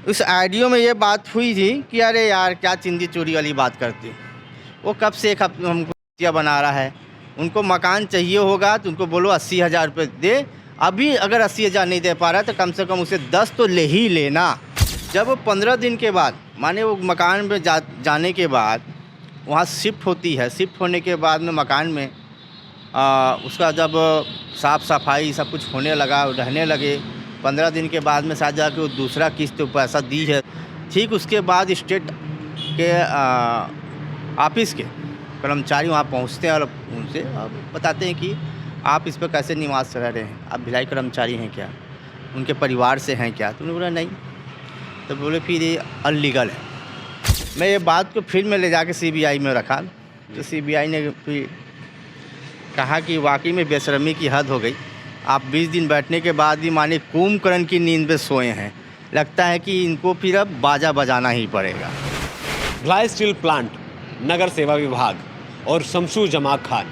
उस ऑडियो में ये बात हुई थी कि अरे यार क्या चिंदी चोरी वाली बात करती। वो कब से एक हफ्ते हमको चिट्ठियाँ बना रहा है। उनको मकान चाहिए होगा तो उनको बोलो 80,000 रुपये दे। अभी अगर 80,000 नहीं दे पा रहा है तो कम से कम उसे 10 तो ले ही लेना। जब वो 15 दिन के बाद माने वो मकान में जाने के बाद वहाँ शिफ्ट होती है। शिफ्ट होने के बाद में मकान में उसका जब साफ़ सफाई सब कुछ होने लगा, रहने लगे, 15 दिन के बाद में शायद जाके वो दूसरा किस्त पैसा दी है। ठीक उसके बाद स्टेट के ऑफिस के कर्मचारी वहाँ पहुँचते हैं और उनसे बताते हैं कि आप इस पर कैसे निवास रह रहे हैं, आप भिलाई कर्मचारी हैं क्या, उनके परिवार से हैं क्या। तो उन्होंने बोला नहीं। तो बोले फिर ये अनलीगल है। मैं ये बात को फिर मैं ले जाके CBI में रखा। तो CBI ने फिर कहा कि वाकई में बेशर्मी की हद हो गई। आप 20 दिन बैठने के बाद भी माने कुंभकर्ण की नींद में सोए हैं। लगता है कि इनको फिर अब बाजा बजाना ही पड़ेगा। भिलाई स्टील प्लांट, नगर सेवा विभाग और शमशू जमा खान,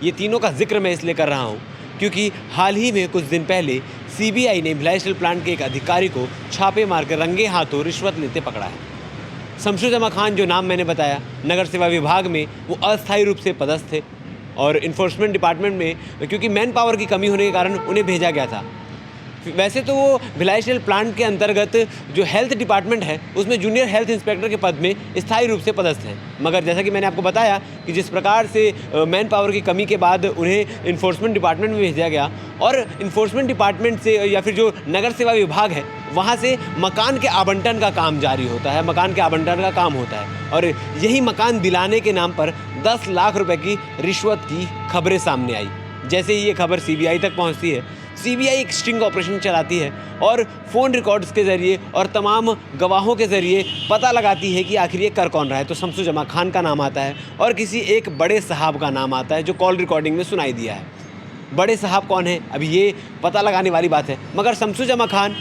ये तीनों का जिक्र मैं इसलिए कर रहा हूँ क्योंकि हाल ही में कुछ दिन पहले CBI ने भिलाई स्टील प्लांट के एक अधिकारी को छापे मारकर रंगे हाथों रिश्वत लेते पकड़ा है। शमशू जमा खान, जो नाम मैंने बताया, नगर सेवा विभाग में वो अस्थायी रूप से पदस्थ थे और इन्फोर्समेंट डिपार्टमेंट में क्योंकि मैन पावर की कमी होने के कारण उन्हें भेजा गया था। वैसे तो वो भिलाई स्टील प्लांट के अंतर्गत जो हेल्थ डिपार्टमेंट है उसमें जूनियर हेल्थ इंस्पेक्टर के पद में स्थायी रूप से पदस्थ हैं, मगर जैसा कि मैंने आपको बताया कि जिस प्रकार से मैन पावर की कमी के बाद उन्हें इन्फोर्समेंट डिपार्टमेंट में भेजा गया और इन्फोर्समेंट डिपार्टमेंट से या फिर जो नगर सेवा विभाग है वहाँ से मकान के आवंटन का काम जारी होता है, मकान के आवंटन का काम होता है और यही मकान दिलाने के नाम पर 10 लाख रुपए की रिश्वत की खबरें सामने आई। जैसे ही ये खबर CBI तक पहुँचती है, CBI एक स्टिंग ऑपरेशन चलाती है और फ़ोन रिकॉर्ड्स के ज़रिए और तमाम गवाहों के ज़रिए पता लगाती है कि आखिर ये कर कौन रहा है। तो शमशू जमा खान का नाम आता है और किसी एक बड़े साहब का नाम आता है जो कॉल रिकॉर्डिंग में सुनाई दिया है। बड़े साहब कौन है अभी ये पता लगाने वाली बात है, मगर शमशू जमा खान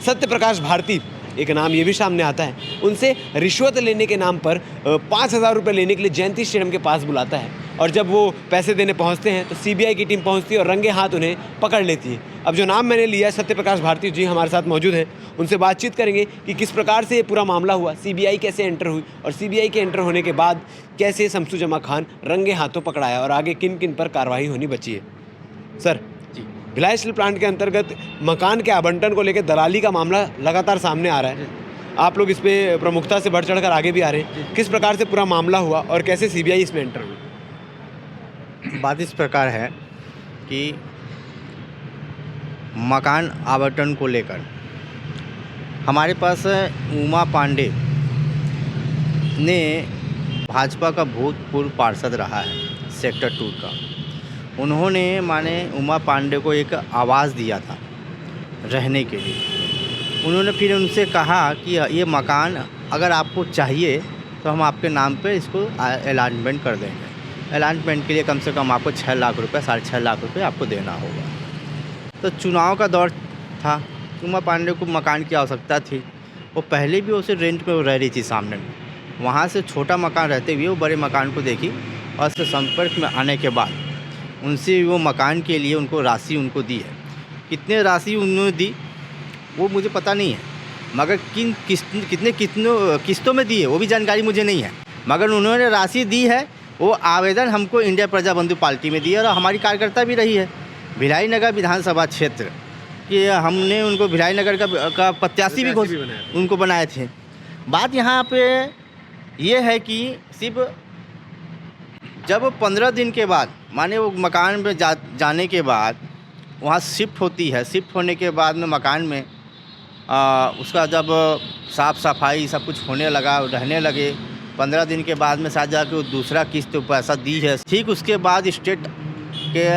सत्य प्रकाश भारती, एक नाम ये भी सामने आता है, उनसे रिश्वत लेने के नाम पर 5,000 रुपये लेने के लिए जयंती स्टेडियम के पास बुलाता है और जब वो पैसे देने पहुंचते हैं तो CBI की टीम पहुंचती है और रंगे हाथ उन्हें पकड़ लेती है। अब जो नाम मैंने लिया है, सत्य प्रकाश भारती जी हमारे साथ मौजूद हैं, उनसे बातचीत करेंगे कि किस प्रकार से ये पूरा मामला हुआ, CBI कैसे एंटर हुई और CBI के एंटर होने के बाद कैसे शमशू जमा खान रंगे हाथों पकड़ाया और आगे किन किन पर कार्रवाई होनी बची है। सर जी, भिलाई स्टील प्लांट के अंतर्गत मकान के आवंटन को लेकर दलाली का मामला लगातार सामने आ रहा है। आप लोग इस पर प्रमुखता से बढ़ चढ़कर आगे भी आ रहे हैं। किस प्रकार से पूरा मामला हुआ और कैसे CBI इसमें एंटर हुई? बात इस प्रकार है कि मकान आवंटन को लेकर हमारे पास उमा पांडे ने, भाजपा का भूतपूर्व पार्षद रहा है सेक्टर 2 का, उन्होंने माने उमा पांडे को एक आवास दिया था रहने के लिए। उन्होंने फिर उनसे कहा कि ये मकान अगर आपको चाहिए तो हम आपके नाम पे इसको अलॉटमेंट कर देंगे। अलॉटमेंट के लिए कम से कम आपको 6 लाख रुपये, 6.5 लाख रुपये आपको देना होगा। तो चुनाव का दौर था, उमा पांडे को मकान की आवश्यकता थी। वो पहले भी उसे रेंट पे रह रही थी सामने में, वहाँ से छोटा मकान रहते हुए वो बड़े मकान को देखी और उसके संपर्क में आने के बाद उनसे वो मकान के लिए उनको राशि उनको दी है। कितने राशि उन्होंने दी वो मुझे पता नहीं है, मगर कितने किस्तों में दी है वो भी जानकारी मुझे नहीं है, मगर उन्होंने राशि दी है। वो आवेदन हमको इंडिया प्रजा बंधु पार्टी में दिया और हमारी कार्यकर्ता भी रही है भिलाई नगर विधानसभा क्षेत्र कि हमने उनको भिलाई नगर का प्रत्याशी भी उनको बनाए थे। बात यहाँ पे ये है कि सिर्फ जब 15 दिन के बाद माने वो मकान में जाने के बाद वहाँ शिफ्ट होती है। शिफ्ट होने के बाद में मकान में उसका जब साफ़ सफाई सब कुछ होने लगा, रहने लगे, 15 दिन के बाद में शायद जाके वो दूसरा किस्त पैसा दी है। ठीक उसके बाद स्टेट के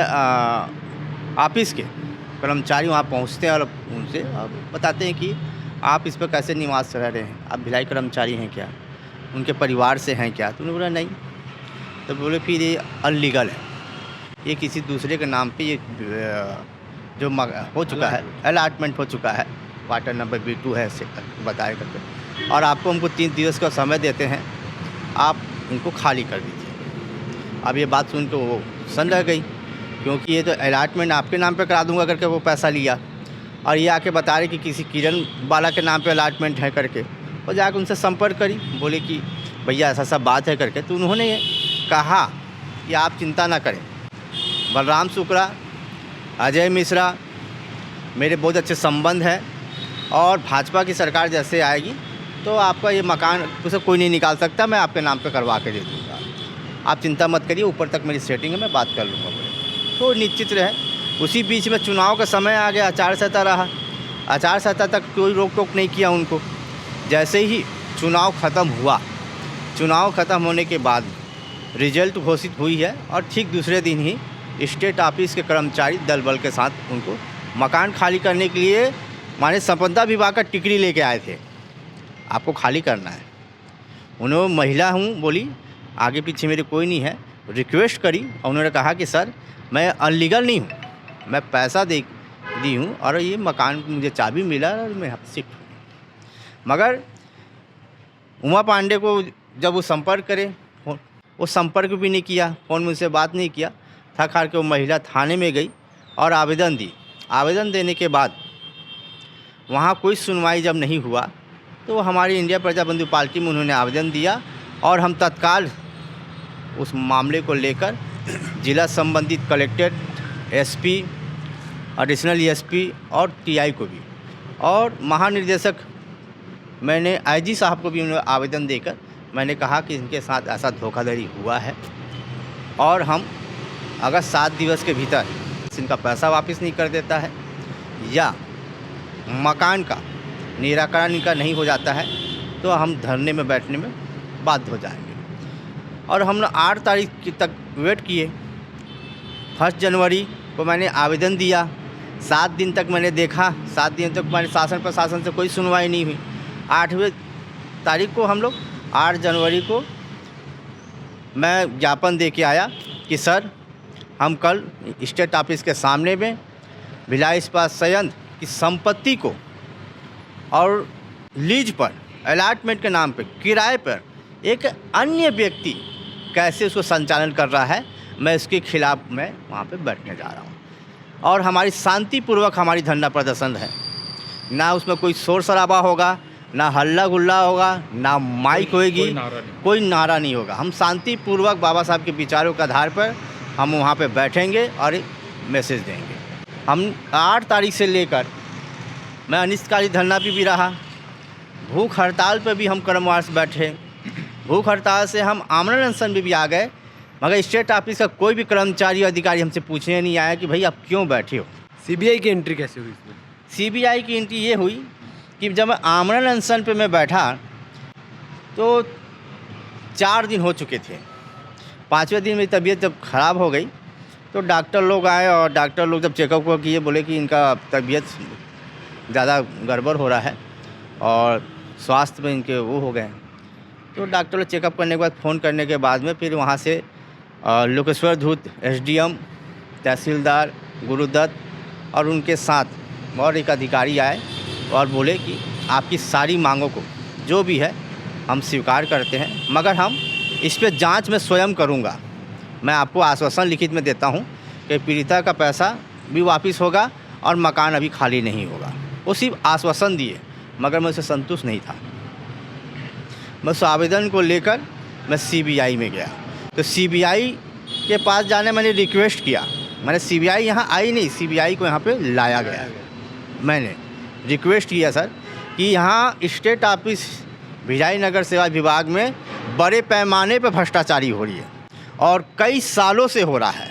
ऑफिस के कर्मचारी वहाँ पहुँचते हैं और उनसे बताते हैं कि आप इस पर कैसे निवास रह रहे हैं, आप भिलाई कर्मचारी हैं क्या, उनके परिवार से हैं क्या। तो उन्होंने बोला नहीं। तो बोले फिर ये अनलीगल है, ये किसी दूसरे के नाम पे ये जो हो चुका है, अलॉटमेंट हो चुका है, क्वार्टर नंबर B2 है बताए करके, और आपको हमको 3 दिवस का समय देते हैं, आप उनको खाली कर दीजिए। अब ये बात सुन के वो सन रह गई, क्योंकि ये तो अलॉटमेंट आपके नाम पे करा दूंगा करके वो पैसा लिया और ये आके बता रहे कि किसी किरण बाला के नाम पे अलॉटमेंट है करके। और जाकर उनसे संपर्क करी, बोले कि भैया ऐसा सब बात है करके। तो उन्होंने कहा कि आप चिंता ना करें, बलराम शुक्ला, अजय मिश्रा मेरे बहुत अच्छे संबंध हैं, और भाजपा की सरकार जैसे आएगी तो आपका ये मकान उसे कोई नहीं निकाल सकता, मैं आपके नाम पे करवा के दे दूँगा, आप चिंता मत करिए, ऊपर तक मेरी सेटिंग है, मैं बात कर लूँगा बोले। तो निश्चित रहे। उसी बीच में चुनाव का समय आ गया, आचार संहिता रहा, आचार संहिता तक कोई रोक टोक नहीं किया उनको। जैसे ही चुनाव ख़त्म हुआ, चुनाव ख़त्म होने के बाद रिजल्ट घोषित हुई है, और ठीक दूसरे दिन ही स्टेट ऑफिस के कर्मचारी दल बल के साथ उनको मकान खाली करने के लिए माने संपदा विभाग का टिकरी लेके आए थे, आपको खाली करना है। उन्होंने महिला हूँ बोली, आगे पीछे मेरे कोई नहीं है, रिक्वेस्ट करी, और उन्होंने कहा कि सर मैं अनलीगल नहीं हूँ, मैं पैसा दी हूँ और ये मकान मुझे चाबी मिला और मैं यहाँ शिफ्ट हूँ। मगर उमा पांडे को जब वो संपर्क करे, वो संपर्क भी नहीं किया, फ़ोन में उनसे बात नहीं किया। थक हार के वो महिला थाने में गई और आवेदन दी। आवेदन देने के बाद वहाँ कोई सुनवाई जब नहीं हुआ तो हमारी इंडिया प्रजा बंधु पार्टी में उन्होंने आवेदन दिया, और हम तत्काल उस मामले को लेकर जिला संबंधित कलेक्टर, एसपी, एडिशनल एसपी और टीआई को भी, और महानिदेशक मैंने आईजी साहब को भी उन्हें आवेदन देकर मैंने कहा कि इनके साथ ऐसा धोखाधड़ी हुआ है, और हम अगर 7 दिवस के भीतर इनका पैसा वापस नहीं कर देता है या मकान का निराकरण इनका नहीं हो जाता है तो हम धरने में बैठने में बाध्य हो जाएंगे। और हमने 8 तारीख तक वेट किए। 1 जनवरी को मैंने आवेदन दिया, 7 दिन तक मैंने देखा, 7 दिन तक मैंने शासन प्रशासन से कोई सुनवाई नहीं हुई। 8वें तारीख को हम लोग 8 जनवरी को मैं ज्ञापन दे के आया कि सर हम कल स्टेट ऑफिस के सामने में भिलाई इस्पात संयंत्र की संपत्ति को और लीज पर अलॉटमेंट के नाम पे किराए पर एक अन्य व्यक्ति कैसे उसको संचालन कर रहा है, मैं इसके खिलाफ मैं वहाँ पे बैठने जा रहा हूँ। और हमारी शांतिपूर्वक हमारी धरना प्रदर्शन है, ना उसमें कोई शोर शराबा होगा, ना हल्ला गुल्ला होगा, ना माइक होएगी, कोई नारा नहीं होगा। हम शांतिपूर्वक बाबा साहब के विचारों के आधार पर हम वहाँ पे बैठेंगे और एक मैसेज देंगे। हम 8 तारीख से लेकर मैं अनिश्चितकालीन धरना पे भी रहा, भूख हड़ताल पे भी हम क्रमवार से बैठे, भूख हड़ताल से हम आमरण अनशन में भी आ गए, मगर स्टेट ऑफिस का कोई भी कर्मचारी अधिकारी हमसे पूछने नहीं आया कि भाई आप क्यों बैठे हो। सीबीआई की एंट्री कैसे हुई इसमें? सीबीआई की एंट्री ये हुई कि जब मैं आमरण अनशन पे मैं बैठा तो 4 दिन हो चुके थे। 5वें दिन मेरी तबीयत जब ख़राब हो गई तो डॉक्टर लोग आए, और डॉक्टर लोग जब चेकअप किए बोले कि इनका तबीयत ज़्यादा गड़बड़ हो रहा है और स्वास्थ्य में इनके वो हो गए। तो डॉक्टर लोग चेकअप करने के बाद फ़ोन करने के बाद में फिर वहाँ से लोकेश्वर धूत, एसडीएम, तहसीलदार गुरुदत्त और उनके साथ और एक अधिकारी आए और बोले कि आपकी सारी मांगों को जो भी है हम स्वीकार करते हैं, मगर हम इस पे जांच में स्वयं करूंगा। मैं आपको आश्वासन लिखित में देता हूं कि पीड़िता का पैसा भी वापस होगा और मकान अभी खाली नहीं होगा। वो सिर्फ आश्वासन दिए, मगर मैं उससे संतुष्ट नहीं था। मैं उस आवेदन को लेकर मैं सीबीआई में गया, तो सीबीआई के पास जाने मैंने रिक्वेस्ट किया। मैंने सीबीआई यहाँ आई नहीं, सीबीआई को यहाँ पे लाया गया। मैंने रिक्वेस्ट किया सर कि यहाँ स्टेट ऑफिस भिलाई नगर सेवा विभाग में बड़े पैमाने पर भ्रष्टाचारी हो रही है और कई सालों से हो रहा है,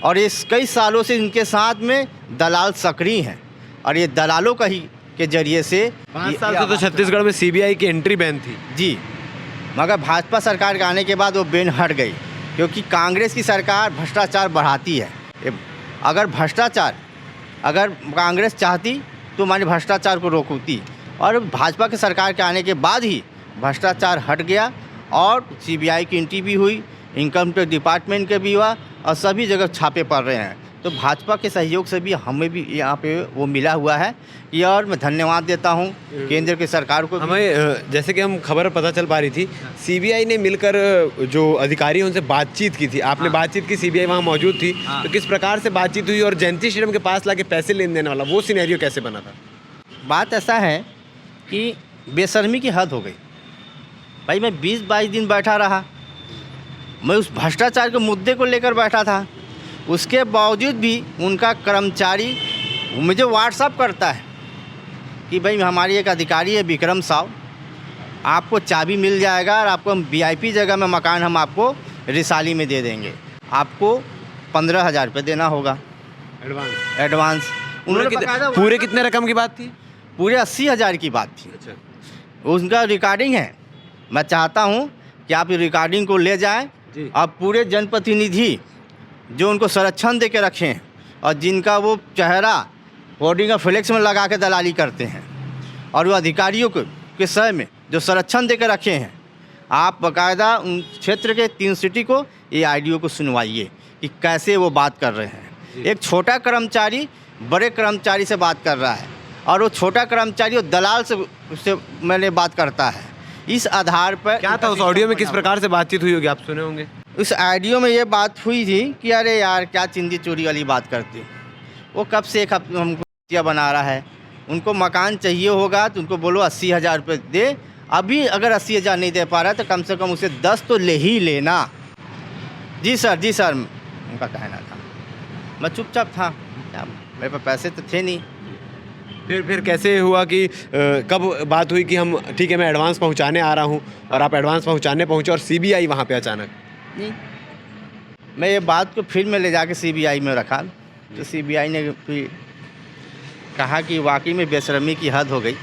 और इस कई सालों से इनके साथ में दलाल सक्रिय हैं, और ये दलालों का ही के जरिए से 5 साल से तो छत्तीसगढ़ में सीबीआई की एंट्री बैन थी जी। मगर भाजपा सरकार के आने के बाद वो बैन हट गई, क्योंकि कांग्रेस की सरकार भ्रष्टाचार बढ़ाती है। अगर कांग्रेस चाहती तो माने भ्रष्टाचार को रोकती, और भाजपा की सरकार के आने के बाद ही भ्रष्टाचार हट गया और सीबीआई की एंट्री भी हुई, इनकम टैक्स डिपार्टमेंट के भी हुआ, और सभी जगह छापे पड़ रहे हैं। तो भाजपा के सहयोग से भी हमें भी यहाँ पे वो मिला हुआ है कि, और मैं धन्यवाद देता हूँ केंद्र की सरकार को भी। हमें जैसे कि हम खबर पता चल पा रही थी, सीबीआई ने मिलकर जो अधिकारी हैं उनसे बातचीत की थी। आपने बातचीत की, सीबीआई वहाँ मौजूद थी, तो किस प्रकार से बातचीत हुई और जयंती स्टेडियम के पास लाके पैसे लेन देने वाला वो सिनेरियो कैसे बना था? बात ऐसा है कि बेशर्मी की हद हो गई भाई। मैं 20-22 दिन बैठा रहा, मैं उस भ्रष्टाचार के मुद्दे को लेकर बैठा था, उसके बावजूद भी उनका कर्मचारी मुझे व्हाट्सअप करता है कि भाई हमारी एक अधिकारी है विक्रम साव, आपको चाबी मिल जाएगा और आपको हम वीआईपी जगह में मकान हम आपको रिसाली में दे देंगे, आपको 15,000 रुपये देना होगा एडवांस। उन्होंने पूरे कितने रकम की बात थी? पूरे 80,000 की बात थी। अच्छा, उनका रिकॉर्डिंग है, मैं चाहता हूँ कि आप रिकॉर्डिंग को ले जाएं और पूरे जनप्रतिनिधि जो उनको संरक्षण दे के रखे हैं और जिनका वो चेहरा होर्डिंग और फ्लेक्स में लगा के दलाली करते हैं और वो अधिकारियों के सह में जो संरक्षण दे के रखे हैं, आप बाकायदा उन क्षेत्र के 3 सिटी को ये आईडीओ को सुनवाइए कि कैसे वो बात कर रहे हैं। एक छोटा कर्मचारी बड़े कर्मचारी से बात कर रहा है और वो छोटा कर्मचारी वो दलाल से मैंने बात करता है। इस आधार पर क्या था उस ऑडियो में, किस प्रकार से बातचीत हुई होगी, आप सुने होंगे? उस ऑडियो में ये बात हुई थी कि अरे यार क्या चिंदी चोरी वाली बात करते, वो कब से एक हमको बना रहा है, उनको मकान चाहिए होगा तो उनको बोलो 80,000 रुपये दे। अभी अगर 80,000 नहीं दे पा रहा है तो कम से कम उसे 10 तो ले ही लेना। जी सर उनका कहना था। मैं चुपचाप था, क्या मेरे पास पैसे तो थे नहीं। फिर कैसे हुआ कि कब बात हुई कि हम ठीक है मैं एडवांस पहुंचाने आ रहा हूं और आप एडवांस पहुंचाने पहुंचे और सीबीआई वहां पे अचानक? नहीं, मैं ये बात को फिर में ले जाके सीबीआई में रखा तो सीबीआई ने फिर कहा कि वाकई में बेशर्मी की हद हो गई।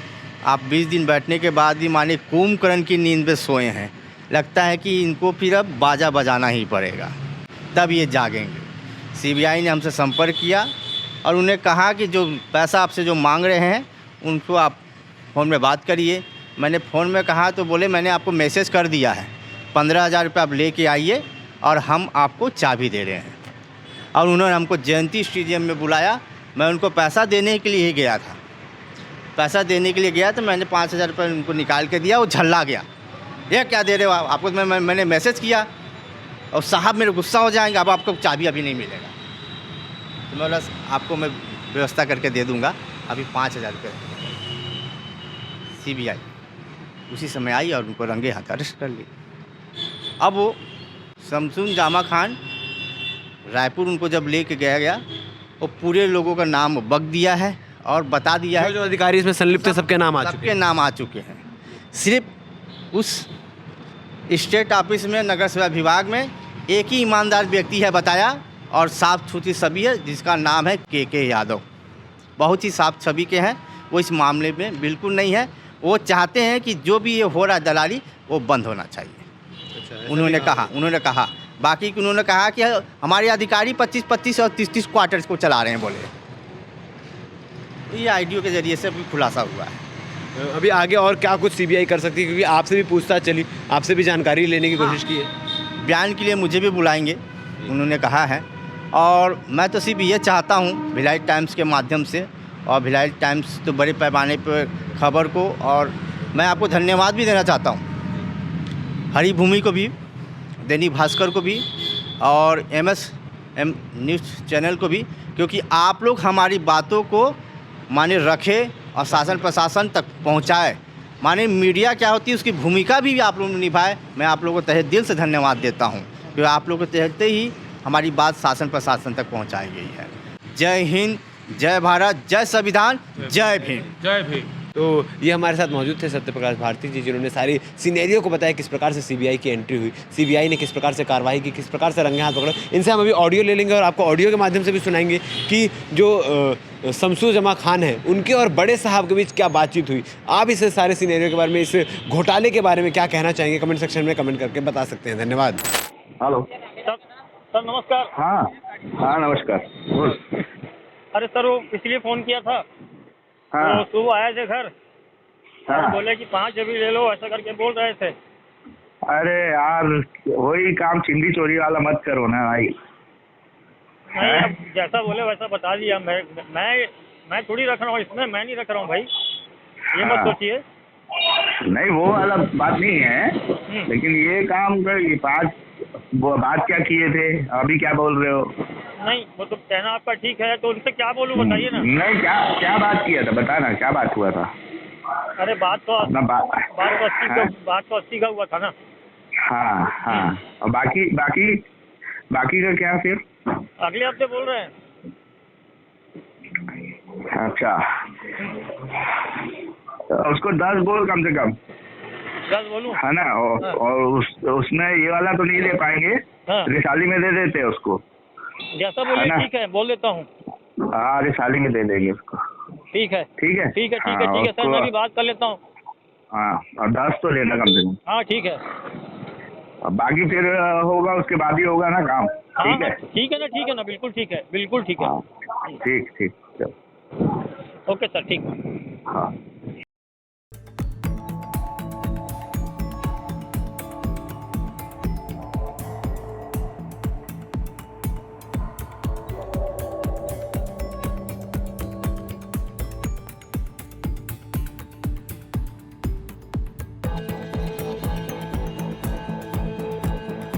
आप 20 दिन बैठने के बाद भी माने कुंभकर्ण की नींद में सोए हैं, लगता है कि इनको फिर अब बाजा बजाना ही पड़ेगा तब ये जागेंगे। सीबीआई ने हमसे संपर्क किया और उन्हें कहा कि जो पैसा आपसे जो मांग रहे हैं उनको आप फ़ोन में बात करिए। मैंने फ़ोन में कहा तो बोले मैंने आपको मैसेज कर दिया है, 15,000 रुपये आप लेके आइए और हम आपको चाबी दे रहे हैं। और उन्होंने हमको जयंती स्टेडियम में बुलाया। मैं उनको पैसा देने के लिए ही गया था, पैसा देने के लिए गया तो मैंने 5,000 रुपये उनको निकाल के दिया। वो झल्ला गया, ये क्या दे रहे हो आपको? मैंने मैसेज किया और साहब मेरे गुस्सा हो जाएंगे, अब आपको चाबी अभी नहीं मिलेगा। तो मैं बोला आपको मैं व्यवस्था करके दे दूंगा, अभी 5,000 रुपये। सीबीआई उसी समय आई और उनको रंगे हाथ अरेस्ट कर ली। अब वो शमसुन जामा खान रायपुर उनको जब लेके गया वो पूरे लोगों का नाम बक दिया है और बता दिया है जो अधिकारी इसमें संलिप्त है सबके नाम आ चुके हैं। सिर्फ उस स्टेट ऑफिस में नगर सेवा विभाग में एक ही ईमानदार व्यक्ति है बताया और साफ सुथरी छवि है जिसका नाम है के यादव। बहुत ही साफ छवि के हैं वो, इस मामले में बिल्कुल नहीं है। वो चाहते हैं कि जो भी ये हो रहा है दलाली वो बंद होना चाहिए। अच्छा, उन्होंने कहा बाकी उन्होंने कहा कि हमारे अधिकारी 25-25 और 30-30 क्वार्टर्स को चला रहे हैं बोले। ये आईडीओ के जरिए से भी खुलासा हुआ है। अभी आगे और क्या कुछ सीबीआई कर सकती है, क्योंकि आपसे भी पूछताछ चली, आपसे भी जानकारी लेने की कोशिश की है? बयान के लिए मुझे भी बुलाएंगे उन्होंने कहा है और मैं तो सिर्फ ये चाहता हूँ भिलाई टाइम्स के माध्यम से, और भिलाई टाइम्स तो बड़े पैमाने पर खबर को, और मैं आपको धन्यवाद भी देना चाहता हूँ हरी भूमि को भी, दैनिक भास्कर को भी और MSM न्यूज़ चैनल को भी, क्योंकि आप लोग हमारी बातों को माने रखे और शासन प्रशासन तक पहुंचाए। माने मीडिया क्या होती है उसकी भूमिका भी आप लोगों ने निभाए। मैं आप लोगों को तहे दिल से धन्यवाद देता हूं क्योंकि आप लोगों के तहते ही हमारी बात शासन प्रशासन तक पहुंचाई गई है। जय हिंद, जय भारत, जय संविधान, जय भीम। जय भीम। तो ये हमारे साथ मौजूद थे सत्यप्रकाश भारती जी, जिन्होंने सारी सिनेरियो को बताया किस प्रकार से सीबीआई की एंट्री हुई, सीबीआई ने किस प्रकार से कार्रवाई की, किस प्रकार से रंगे हाथ पकड़ा। इनसे हम अभी ऑडियो ले लेंगे और आपको ऑडियो के माध्यम से भी सुनाएंगे कि जो शमसू जमा खान है उनके और बड़े साहब के बीच क्या बातचीत हुई। आप इस सारे सिनेरियो के बारे में, इस घोटाले के बारे में क्या कहना चाहेंगे, कमेंट सेक्शन में कमेंट करके बता सकते हैं। धन्यवाद। हेलो सर नमस्कार। हाँ हाँ नमस्कार, बोल। अरे सर वो इसलिए फ़ोन किया था, हाँ तो सुबह आए थे घर और हाँ। बोले कि 5 अभी ले लो, ऐसा करके बोल रहे थे। अरे यार वही काम चिंदी चोरी वाला मत करो ना भाई। नहीं, अब जैसा बोले वैसा बता दिया। मैं थोड़ी रख रहा हूँ इसमें, मैं नहीं रख रहा हूँ भाई, ये मत हाँ। सोचिए। नहीं वो वाला बात नहीं है, लेकिन ये काम कर, ये बात क्या किए थे, अभी क्या बोल रहे हो? नहीं, वो तो कहना आपका ठीक है, तो उनसे क्या बोलूँ बताइए ना। नहीं, क्या क्या बात किया था, बता ना, क्या बात हुआ था? अरे बात तो अपना बात तो 80 का हुआ था ना। हाँ हाँ, और बाकी का क्या फिर? अगले हफ्ते बोल रहे हैं। अच्छा, तो उसको 10 बोल कम से कम, 10 बोलूँ? है ना? और उसमें ये वाला तो नहीं ले पाएंगे, हाँ। रिसाली में दे देते हैं उसको। जैसा बोलिए, है ना? ठीक है, बोल देता हूँ। हाँ, रिसाली में दे देंगे उसको। ठीक है ठीक है, ठीक है ठीक हाँ, है ठीक है सर, उसको- मैं भी बात कर लेता हूँ। हाँ, और 10 तो लेना कम से कम। हाँ ठीक है। और बाकी फिर होगा, उसके बाद ही होगा ना काम। हाँ ठीक है, ठीक है ना, ठीक है ना, बिल्कुल ठीक है, बिल्कुल ठीक है। हाँ, ठीक ठीक, चलो, ओके सर, ठीक। हाँ।